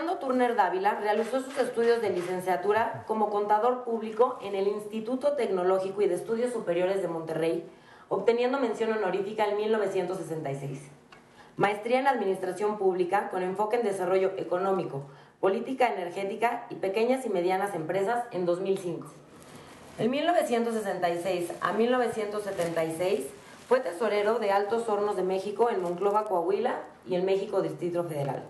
Fernando Turner Dávila realizó sus estudios de licenciatura como contador público en el Instituto Tecnológico y de Estudios Superiores de Monterrey, obteniendo mención honorífica en 1966. Maestría en Administración Pública con enfoque en Desarrollo Económico, Política Energética y Pequeñas y Medianas Empresas en 2005. En 1966 a 1976 fue tesorero de Altos Hornos de México en Monclova, Coahuila y el México Distrito Federal.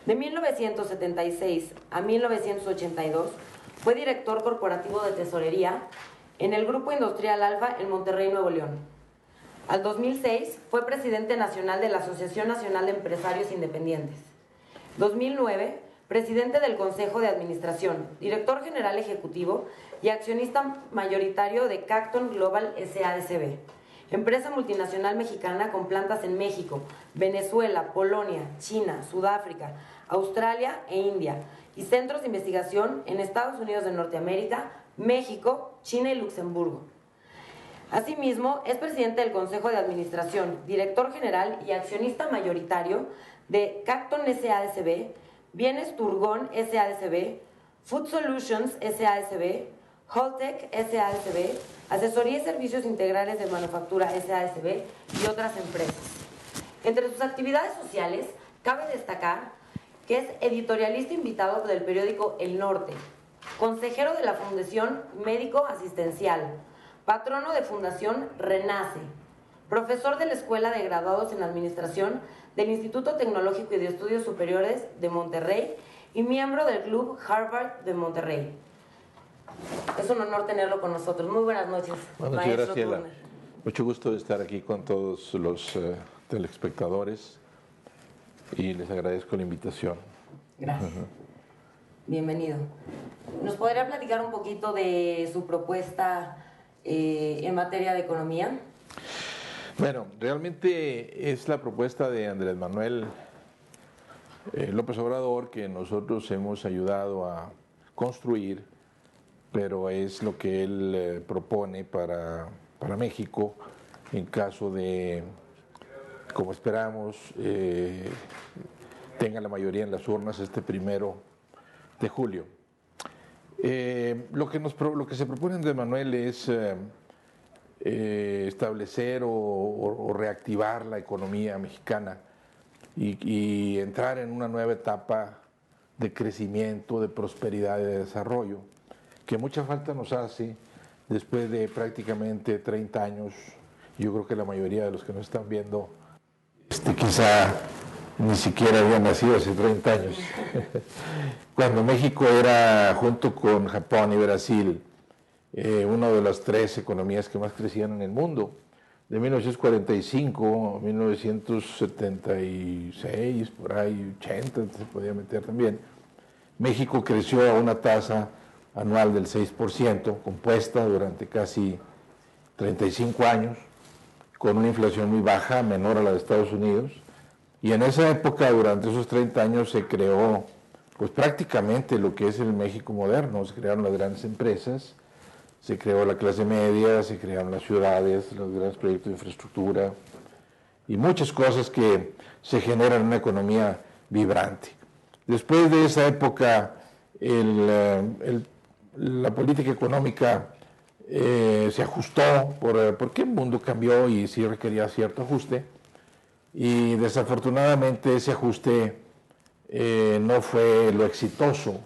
De 1976 a 1982 fue director corporativo de tesorería en el Grupo Industrial Alfa en Monterrey, Nuevo León. Al 2006 fue presidente nacional de la Asociación Nacional de Empresarios Independientes. 2009, presidente del Consejo de Administración, director general ejecutivo y accionista mayoritario de Cacton Global SADCB, empresa multinacional mexicana con plantas en México, Venezuela, Polonia, China, Sudáfrica, Australia e India, y centros de investigación en Estados Unidos de Norteamérica, México, China y Luxemburgo. Asimismo, es presidente del Consejo de Administración, director general y accionista mayoritario de Cacton SADCB, Bienes Turgón SADCB, Food Solutions SADCB, Holtec SADCB, Asesoría y Servicios Integrales de Manufactura SADCB y otras empresas. Entre sus actividades sociales, cabe destacar que es editorialista invitado del periódico El Norte, consejero de la Fundación Médico Asistencial, patrono de Fundación Renace, profesor de la Escuela de Graduados en Administración del Instituto Tecnológico y de Estudios Superiores de Monterrey y miembro del Club Harvard de Monterrey. Es un honor tenerlo con nosotros. Muy buenas noches, maestro Graciela. Mucho gusto de estar aquí con todos los telespectadores y les agradezco la invitación. Gracias. Bienvenido. ¿Nos podría platicar un poquito de su propuesta en materia de economía? Bueno, realmente es la propuesta de Andrés Manuel López Obrador que nosotros hemos ayudado a construir, pero es lo que él propone para México en caso de, como esperamos, tenga la mayoría en las urnas este 1 de julio. Lo que se propone Andrés Manuel es establecer o reactivar la economía mexicana y entrar en una nueva etapa de crecimiento, de prosperidad y de desarrollo, que mucha falta nos hace después de prácticamente 30 años. Yo creo que la mayoría de los que nos están viendo quizá ni siquiera habían nacido hace 30 años. Cuando México era, junto con Japón y Brasil, una de las 3 economías que más crecían en el mundo. De 1945 a 1976, por ahí 80, se podía meter también, México creció a una tasa anual del 6%, compuesta durante casi 35 años, con una inflación muy baja, menor a la de Estados Unidos. Y en esa época, durante esos 30 años, se creó pues prácticamente lo que es el México moderno. Se crearon las grandes empresas, se creó la clase media, se crearon las ciudades, los grandes proyectos de infraestructura y muchas cosas que se generan en una economía vibrante. Después de esa época, la política económica se ajustó porque el mundo cambió y sí requería cierto ajuste, y desafortunadamente ese ajuste no fue lo exitoso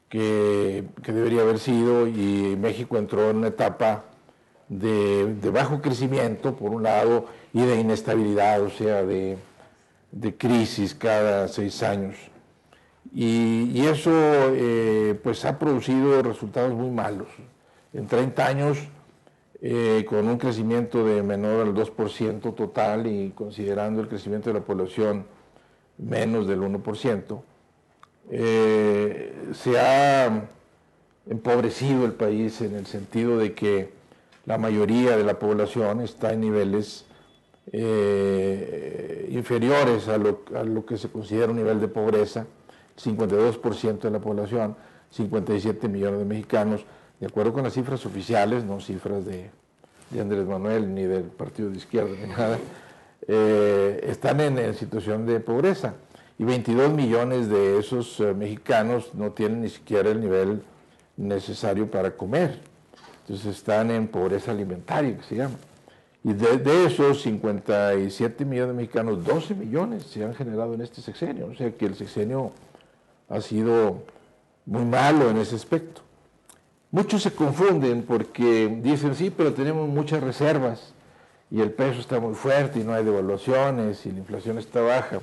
que debería haber sido, y México entró en una etapa de bajo crecimiento, por un lado, y de inestabilidad, o sea, de crisis cada 6 años. Y eso pues ha producido resultados muy malos. En 30 años, con un crecimiento de menor al 2% total y considerando el crecimiento de la población menos del 1%, se ha empobrecido el país en el sentido de que la mayoría de la población está en niveles inferiores a lo que se considera un nivel de pobreza. 52% de la población, 57 millones de mexicanos, de acuerdo con las cifras oficiales, no cifras de Andrés Manuel ni del partido de izquierda ni nada, están en situación de pobreza. y 22 millones de esos mexicanos no tienen ni siquiera el nivel necesario para comer. Entonces están en pobreza alimentaria, que se llama. Y de esos 57 millones de mexicanos, 12 millones se han generado en este sexenio. O sea que el sexenio ha sido muy malo en ese aspecto. Muchos se confunden porque dicen, sí, pero tenemos muchas reservas y el peso está muy fuerte y no hay devaluaciones y la inflación está baja.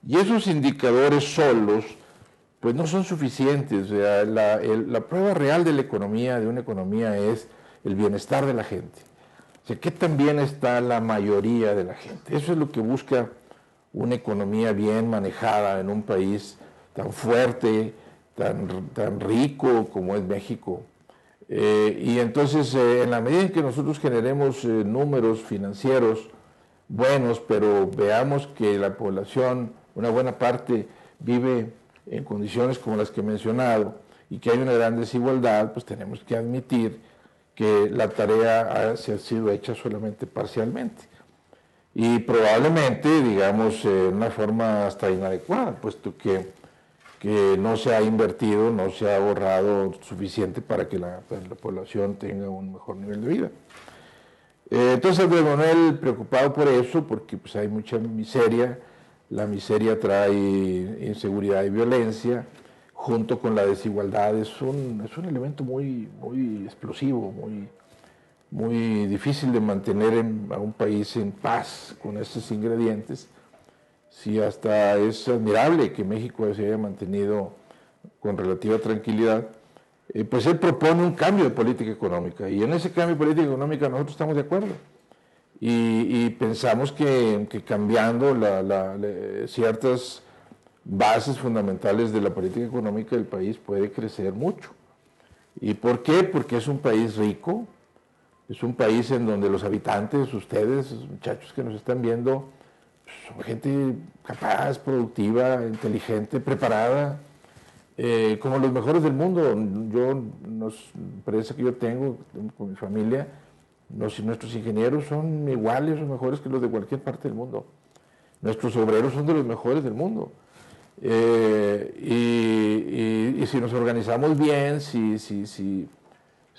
Y esos indicadores solos, pues no son suficientes. O sea, la prueba real de la economía, de una economía, es el bienestar de la gente. O sea, ¿qué tan bien está la mayoría de la gente? Eso es lo que busca una economía bien manejada en un país tan fuerte, tan rico como es México. Y entonces, en la medida en que nosotros generemos números financieros buenos, pero veamos que la población, una buena parte, vive en condiciones como las que he mencionado y que hay una gran desigualdad, pues tenemos que admitir que la tarea se ha sido hecha solamente parcialmente. Y probablemente, digamos, en una forma hasta inadecuada, puesto que no se ha invertido, no se ha ahorrado suficiente para que la población tenga un mejor nivel de vida. Entonces, Andrés Manuel, preocupado por eso, porque pues, hay mucha miseria, la miseria trae inseguridad y violencia, junto con la desigualdad, es un elemento muy explosivo, muy difícil de mantener a un país en paz con estos ingredientes. Sí, hasta es admirable que México se haya mantenido con relativa tranquilidad, pues él propone un cambio de política económica, y en ese cambio de política económica nosotros estamos de acuerdo. Y pensamos que cambiando ciertas bases fundamentales de la política económica del país puede crecer mucho. ¿Y por qué? Porque es un país rico, es un país en donde los habitantes, ustedes, los muchachos que nos están viendo, son gente capaz, productiva, inteligente, preparada, como los mejores del mundo. La empresa que yo tengo con mi familia, nuestros ingenieros son iguales o mejores que los de cualquier parte del mundo. Nuestros obreros son de los mejores del mundo. Y si nos organizamos bien, si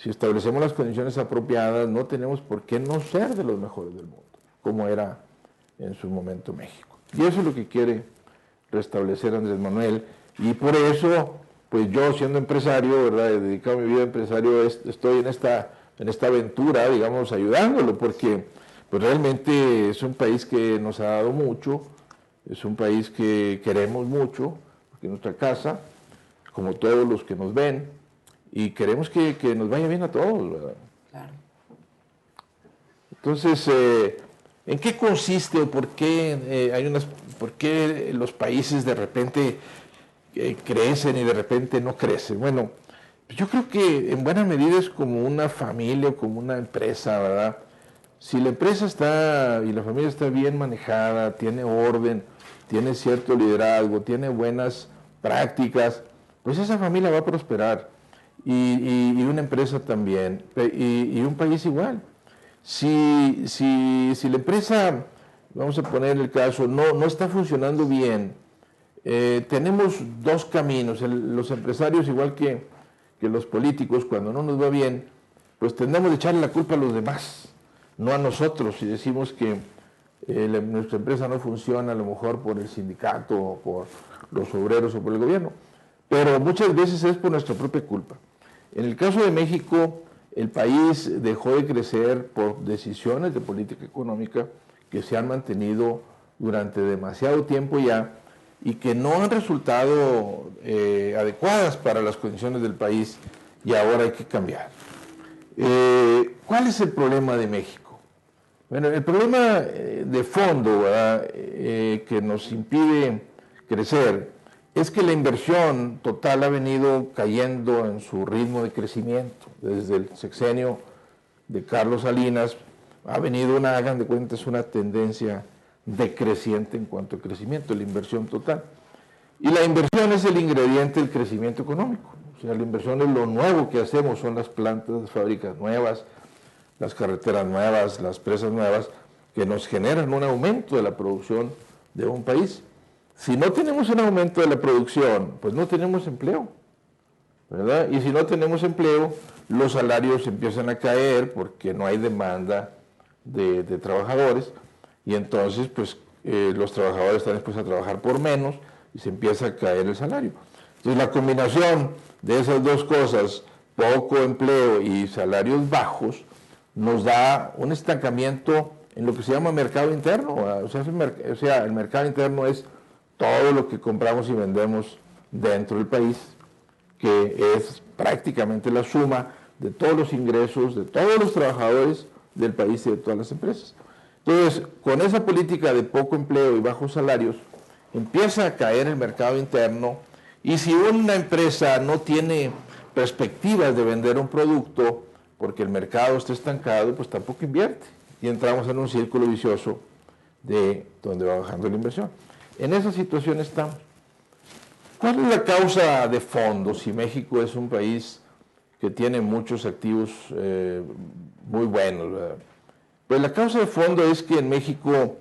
establecemos las condiciones apropiadas, no tenemos por qué no ser de los mejores del mundo, como era en su momento México. Y eso es lo que quiere restablecer Andrés Manuel. Y por eso, pues yo siendo empresario, ¿verdad?, he dedicado mi vida a empresario, estoy en esta aventura, digamos, ayudándolo, porque pues realmente es un país que nos ha dado mucho, es un país que queremos mucho, porque es nuestra casa, como todos los que nos ven, y queremos que nos vaya bien a todos, ¿verdad? Claro. Entonces, ¿en qué consiste o por qué por qué los países de repente crecen y de repente no crecen? Bueno, yo creo que en buena medida es como una familia o como una empresa, ¿verdad? Si la empresa y la familia está bien manejada, tiene orden, tiene cierto liderazgo, tiene buenas prácticas, pues esa familia va a prosperar. Y una empresa también, y un país igual. Si la empresa, vamos a poner el caso, no está funcionando bien, tenemos dos caminos. Los empresarios, igual que los políticos, cuando no nos va bien, pues tendemos a echarle la culpa a los demás, no a nosotros. Si decimos que nuestra empresa no funciona, a lo mejor por el sindicato, o por los obreros o por el gobierno, pero muchas veces es por nuestra propia culpa. En el caso de México, el país dejó de crecer por decisiones de política económica que se han mantenido durante demasiado tiempo ya y que no han resultado adecuadas para las condiciones del país, y ahora hay que cambiar. ¿Cuál es el problema de México? Bueno, el problema de fondo, ¿verdad?, que nos impide crecer es que la inversión total ha venido cayendo en su ritmo de crecimiento. Desde el sexenio de Carlos Salinas ha venido hagan de cuentas, una tendencia decreciente en cuanto al crecimiento, la inversión total. Y la inversión es el ingrediente del crecimiento económico. O sea, la inversión es lo nuevo que hacemos, son las plantas, las fábricas nuevas, las carreteras nuevas, las presas nuevas, que nos generan un aumento de la producción de un país. Si no tenemos un aumento de la producción, pues no tenemos empleo, ¿verdad? Y si no tenemos empleo, los salarios empiezan a caer porque no hay demanda de trabajadores, y entonces pues los trabajadores están dispuestos a trabajar por menos y se empieza a caer el salario. Entonces la combinación de esas dos cosas, poco empleo y salarios bajos, nos da un estancamiento en lo que se llama mercado interno. O sea, el mercado interno es todo lo que compramos y vendemos dentro del país, que es prácticamente la suma de todos los ingresos de todos los trabajadores del país y de todas las empresas. Entonces, con esa política de poco empleo y bajos salarios, empieza a caer el mercado interno, y si una empresa no tiene perspectivas de vender un producto porque el mercado está estancado, pues tampoco invierte, y entramos en un círculo vicioso de donde va bajando la inversión. En esa situación estamos. ¿Cuál es la causa de fondo si México es un país que tiene muchos activos muy buenos, ¿verdad? Pues la causa de fondo es que en México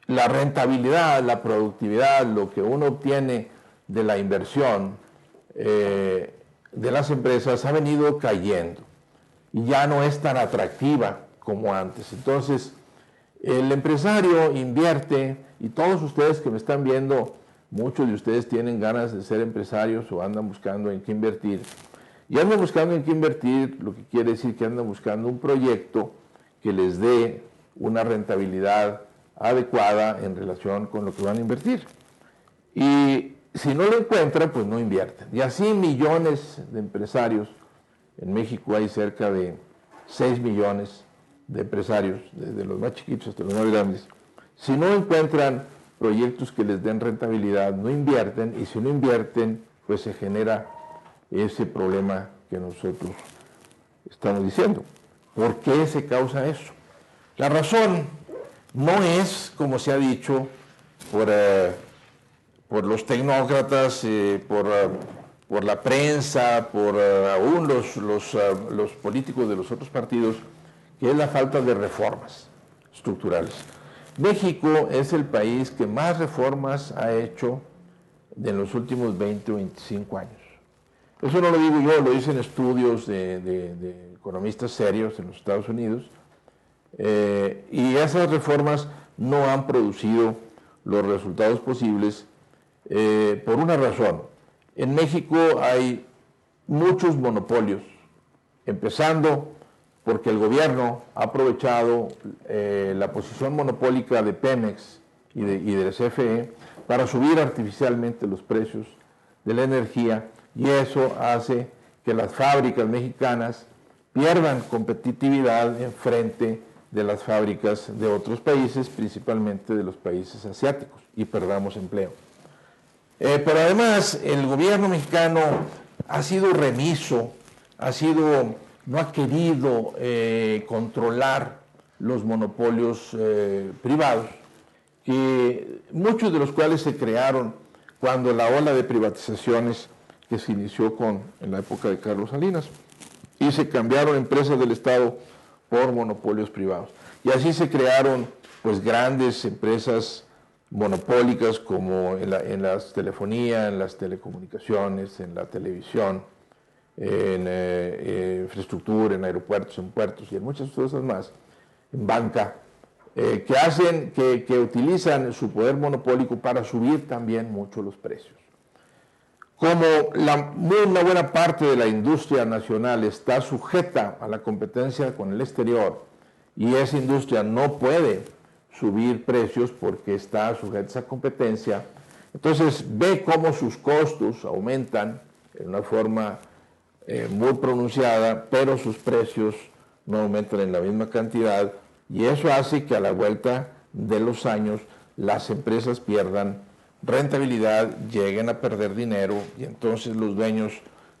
la rentabilidad, la productividad, lo que uno obtiene de la inversión de las empresas ha venido cayendo y ya no es tan atractiva como antes. Entonces, el empresario invierte, y todos ustedes que me están viendo, muchos de ustedes tienen ganas de ser empresarios o andan buscando en qué invertir. Y andan buscando en qué invertir, lo que quiere decir que andan buscando un proyecto que les dé una rentabilidad adecuada en relación con lo que van a invertir. Y si no lo encuentran, pues no invierten. Y así millones de empresarios. En México hay cerca de 6 millones de empresarios, desde los más chiquitos hasta los más grandes. Si no encuentran proyectos que les den rentabilidad, no invierten, y si no invierten, pues se genera ese problema que nosotros estamos diciendo. ¿Por qué se causa eso? La razón no es, como se ha dicho, por los tecnócratas, por la prensa, por aún los políticos de los otros partidos, que es la falta de reformas estructurales. México es el país que más reformas ha hecho en los últimos 20 o 25 años. Eso no lo digo yo, lo dicen estudios de economistas serios en los Estados Unidos, y esas reformas no han producido los resultados posibles por una razón. En México hay muchos monopolios, empezando porque el gobierno ha aprovechado la posición monopólica de Pemex y de CFE para subir artificialmente los precios de la energía, y eso hace que las fábricas mexicanas pierdan competitividad en frente de las fábricas de otros países, principalmente de los países asiáticos, y perdamos empleo. Pero además el gobierno mexicano ha sido remiso, no ha querido controlar los monopolios privados, que muchos de los cuales se crearon cuando la ola de privatizaciones que se inició en la época de Carlos Salinas, y se cambiaron empresas del Estado por monopolios privados. Y así se crearon pues grandes empresas monopólicas como en la telefonía, en las telecomunicaciones, en la televisión, en infraestructura, en aeropuertos, en puertos y en muchas cosas más, en banca, que utilizan su poder monopólico para subir también mucho los precios. Como una buena parte de la industria nacional está sujeta a la competencia con el exterior, y esa industria no puede subir precios porque está sujeta a esa competencia, entonces ve cómo sus costos aumentan en una forma muy pronunciada, pero sus precios no aumentan en la misma cantidad, y eso hace que a la vuelta de los años las empresas pierdan rentabilidad, lleguen a perder dinero, y entonces los dueños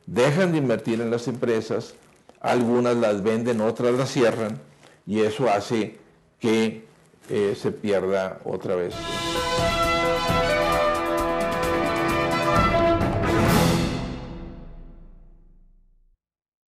dejan de invertir en las empresas, algunas las venden, otras las cierran, y eso hace que se pierda otra vez